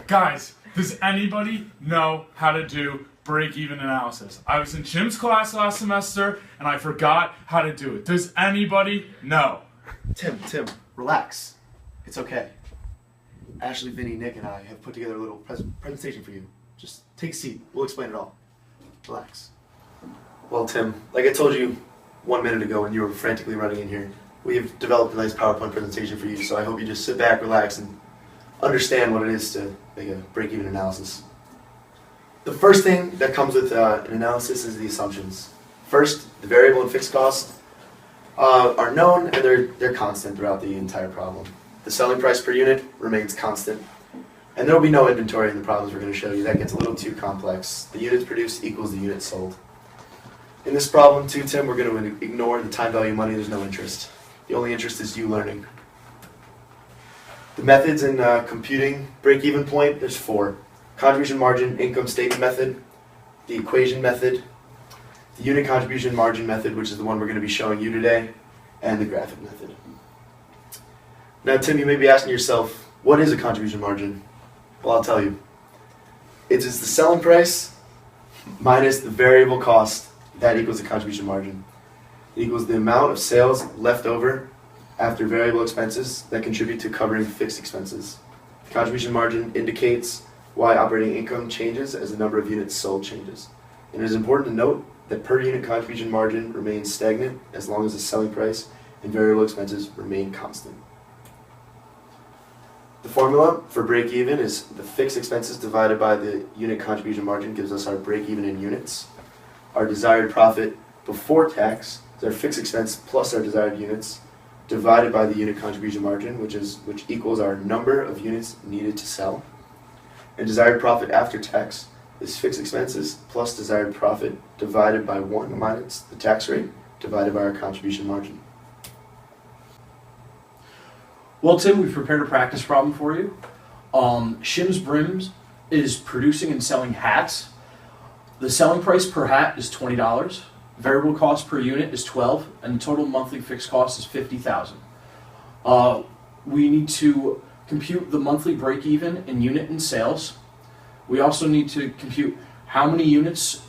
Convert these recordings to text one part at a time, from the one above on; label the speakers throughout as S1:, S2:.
S1: Guys, does anybody know how to do break-even analysis? I was in Jim's class last semester and I forgot how to do it. Does anybody know?
S2: Tim, relax. It's okay. Ashley, Vinny, Nick, and I have put together a little presentation for you. Just take a seat. We'll explain it all. Relax. Well, Tim, like I told you 1 minute ago when you were frantically running in here, we have developed a nice PowerPoint presentation for you, so I hope you just sit back, relax, and understand what it is to make a break-even analysis. The first thing that comes with an analysis is the assumptions. First, the variable and fixed costs are known and they're constant throughout the entire problem. The selling price per unit remains constant, and there will be no inventory in the problems we're going to show you. That gets a little too complex. The units produced equals the units sold. In this problem too, Tim, we're going to ignore the time value of money. There's no interest. The only interest is you learning. The methods in computing break-even point, there's 4. Contribution margin income statement method, the equation method, the unit contribution margin method, which is the one we're going to be showing you today, and the graphic method. Now, Tim, you may be asking yourself, what is a contribution margin? Well, I'll tell you. It is the selling price minus the variable cost. That equals the contribution margin. It equals the amount of sales left over after variable expenses that contribute to covering fixed expenses. The contribution margin indicates why operating income changes as the number of units sold changes. And it is important to note that per unit contribution margin remains stagnant as long as the selling price and variable expenses remain constant. The formula for break-even is the fixed expenses divided by the unit contribution margin gives us our break-even in units. Our desired profit before tax is our fixed expense plus our desired units divided by the unit contribution margin, which equals our number of units needed to sell. And desired profit after tax is fixed expenses plus desired profit divided by 1 minus the tax rate divided by our contribution margin.
S3: Well, Tim, we've prepared a practice problem for you. Shim's Brims is producing and selling hats. The selling price per hat is $20. Variable cost per unit is $12, and the total monthly fixed cost is $50,000. We need to compute the monthly break-even in unit and sales. We also need to compute how many units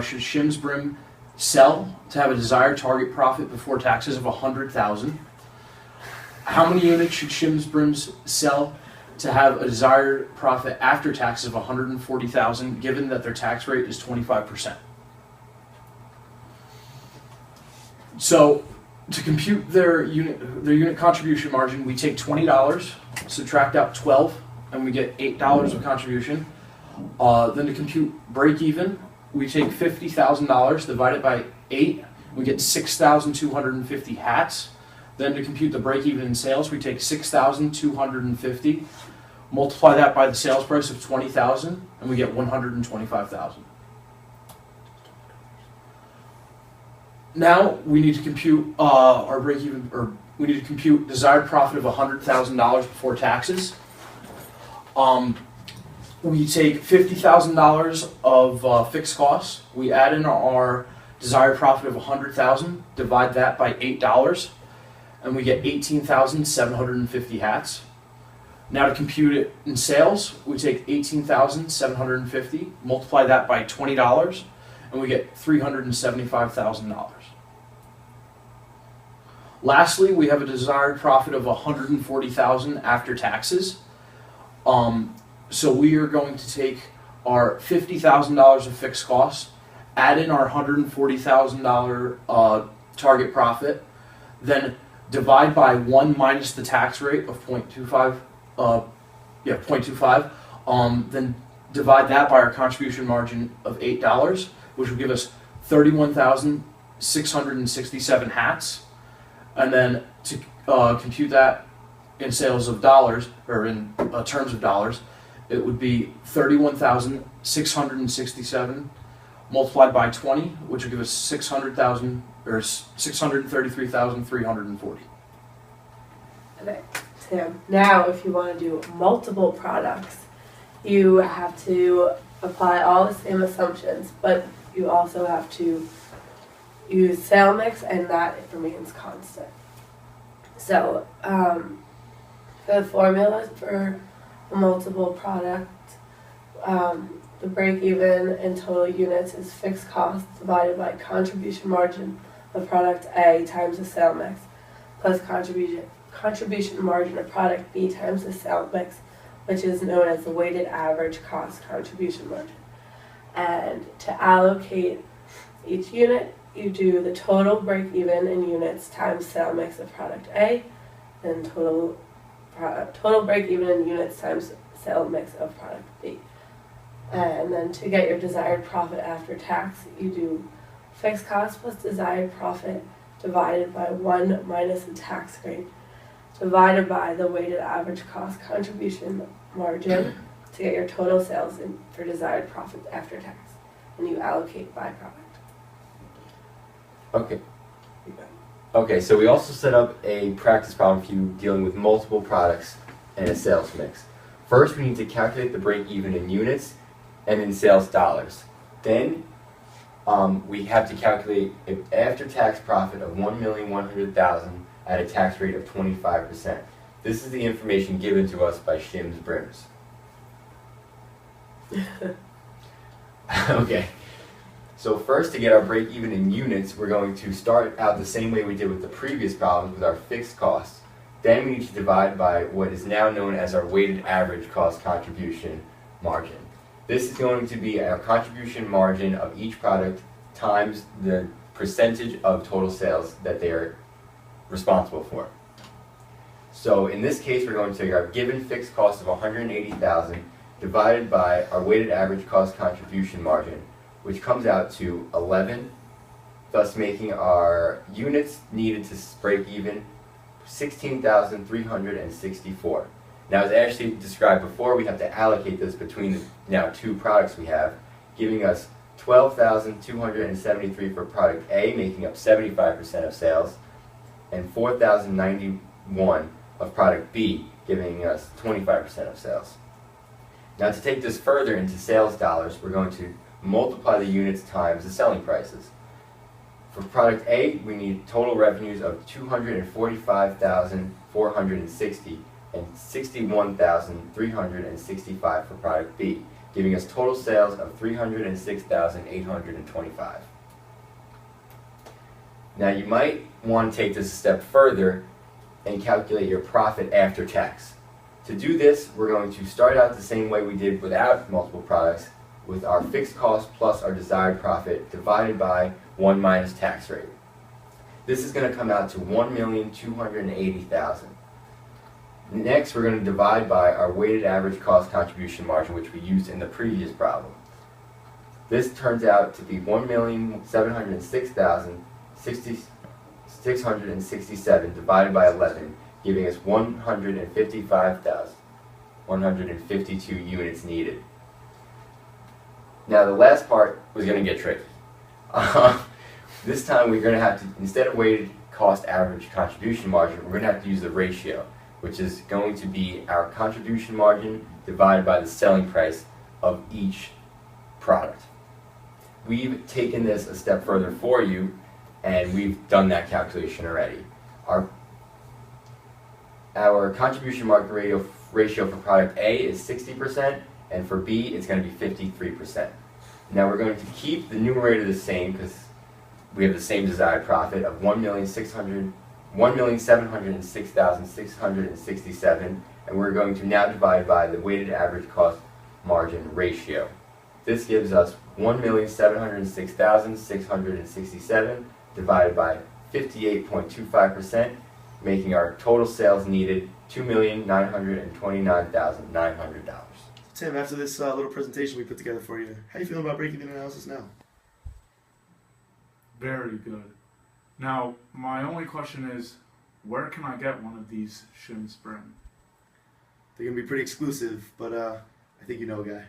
S3: should Shim's Brim sell to have a desired target profit before taxes of $100,000. How many units should Shim's Brims sell to have a desired profit after taxes of $140,000, given that their tax rate is 25%. So, to compute their unit contribution margin, we take $20, subtract out 12, and we get $8 of contribution. Then to compute break even, we take $50,000 divided by 8, we get 6,250 hats. Then to compute the break even in sales, we take 6,250, multiply that by the sales price of $20,000, and we get $125,000. Now we need to compute our break even, or we need to compute desired profit of $100,000 before taxes. We take $50,000 of fixed costs. We add in our desired profit of $100,000, divide that by $8, and we get 18,750 hats. Now to compute it in sales, we take 18,750, multiply that by $20, and we get $375,000. Lastly, we have a desired profit of $140,000 after taxes. So we are going to take our $50,000 of fixed costs, add in our $140,000 target profit, then divide by 1 minus the tax rate of 0.25, then divide that by our contribution margin of $8, which will give us 31,667 hats. And then to compute that in sales of dollars, or in terms of dollars, it would be 31,667 multiplied by 20, which would give us 600,000 or 633,340.
S4: Okay, Tim. Now, if you want to do multiple products, you have to apply all the same assumptions, but you also have to use sale mix, and that remains constant. So, the formulas for a multiple product, the break even in total units is fixed cost divided by contribution margin of product A times the sale mix plus contribution margin of product B times the sale mix, which is known as the weighted average cost contribution margin. And to allocate each unit, you do the total break even in units times sale mix of product A, and total break even in units times sale mix of product B. And then to get your desired profit after tax, you do fixed cost plus desired profit divided by 1 minus the tax rate divided by the weighted average cost contribution margin to get your total sales for desired profit after tax. And you allocate by product.
S5: Okay. Okay, so we also set up a practice problem for you dealing with multiple products and a sales mix. First, we need to calculate the break even in units and in sales dollars. Then we have to calculate an after-tax profit of $1,100,000 at a tax rate of 25%. This is the information given to us by Shims Brims. Okay. So first, to get our break even in units, we're going to start out the same way we did with the previous problems with our fixed costs. Then we need to divide by what is now known as our weighted average cost contribution margin. This is going to be our contribution margin of each product times the percentage of total sales that they are responsible for. So in this case, we're going to take our given fixed cost of $180,000 divided by our weighted average cost contribution margin, which comes out to 11, thus making our units needed to break even 16,364. Now, as Ashley described before, we have to allocate this between the now two products we have, giving us 12,273 for product A, making up 75% of sales, and 4,091 of product B, giving us 25% of sales. Now, to take this further into sales dollars, we're going to multiply the units times the selling prices. For product A, we need total revenues of $245,460 and $61,365 for product B, giving us total sales of $306,825. Now, you might want to take this a step further and calculate your profit after tax. To do this, we're going to start out the same way we did without multiple products, with our fixed cost plus our desired profit divided by 1 minus tax rate. This is going to come out to $1,280,000. Next, we're going to divide by our weighted average cost contribution margin, which we used in the previous problem. This turns out to be $1,706,667 divided by 11, giving us 155,152 units needed. Now, the last part was going to get tricky. This time we're going to have to, instead of weighted cost average contribution margin, we're going to have to use the ratio, which is going to be our contribution margin divided by the selling price of each product. We've taken this a step further for you, and we've done that calculation already. Our contribution margin ratio for product A is 60%, and for B it's going to be 53%. Now we're going to keep the numerator the same because we have the same desired profit of 1,706,667, and we're going to now divide by the weighted average cost margin ratio. This gives us 1,706,667 divided by 58.25%, making our total sales needed $2,929,900.
S2: Tim, after this little presentation we put together for you, how are you feeling about break-even analysis now?
S1: Very good. Now, my only question is, where can I get one of these Shims Brim?
S2: They're going to be pretty exclusive, but I think you know a guy.